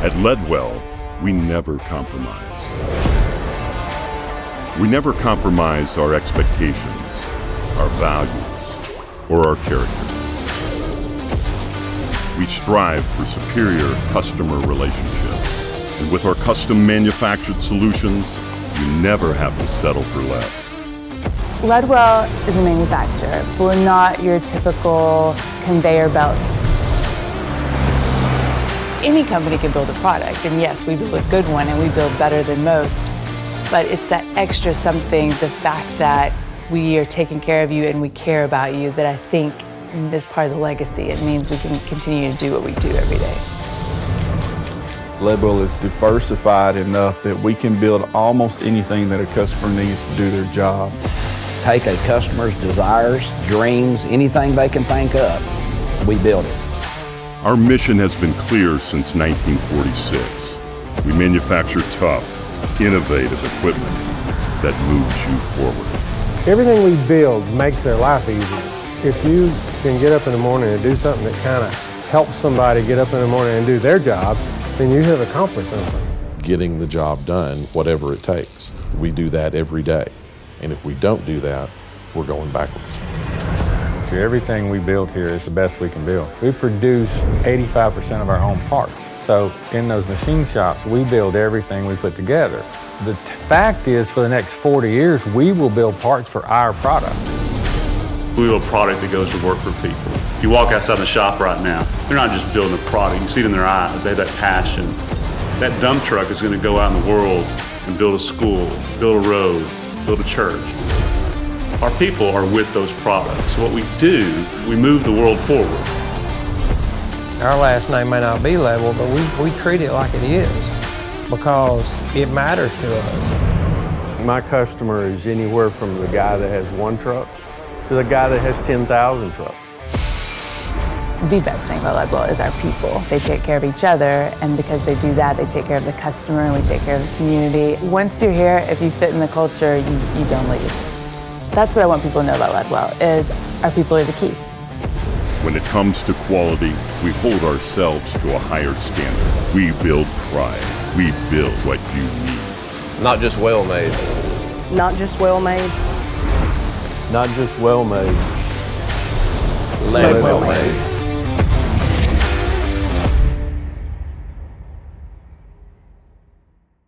At Ledwell, we never compromise. We never compromise our expectations, our values, or our character. We strive for superior customer relationships. And with our custom manufactured solutions, you never have to settle for less. Ledwell is a manufacturer, but we're not your typical conveyor belt. Any company can build a product, and yes, we build a good one and we build better than most, but it's that extra something, the fact that we are taking care of you and we care about you, that I think is part of the legacy. It means we can continue to do what we do every day. Ledwell is diversified enough that we can build almost anything that a customer needs to do their job. Take a customer's desires, dreams, anything they can think of, we build it. Our mission has been clear since 1946. We manufacture tough, innovative equipment that moves you forward. Everything we build makes their life easier. If you can get up in the morning and do something that kind of helps somebody get up in the morning and do their job, then you have accomplished something. Getting the job done, whatever it takes. We do that every day. And if we don't do that, we're going backwards. Everything we build here is the best we can build. We produce 85% of our own parts. So in those machine shops, we build everything we put together. The fact is, for the next 40 years, we will build parts for our product. We build a product that goes to work for people. If you walk outside the shop right now, they're not just building a product. You see it in their eyes. They have that passion. That dump truck is going to go out in the world and build a school, build a road, build a church. Our people are with those products. So what we do, we move the world forward. Our last name may not be Ledwell, but we treat it like it is because it matters to us. My customer is anywhere from the guy that has one truck to the guy that has 10,000 trucks. The best thing about Ledwell is our people. They take care of each other, and because they do that, they take care of the customer and we take care of the community. Once you're here, if you fit in the culture, you don't leave. That's what I want people to know about Ledwell, is our people are the key. When it comes to quality, we hold ourselves to a higher standard. We build pride. We build what you need. Not just well-made. Not just well-made. Not just well-made. Ledwell made.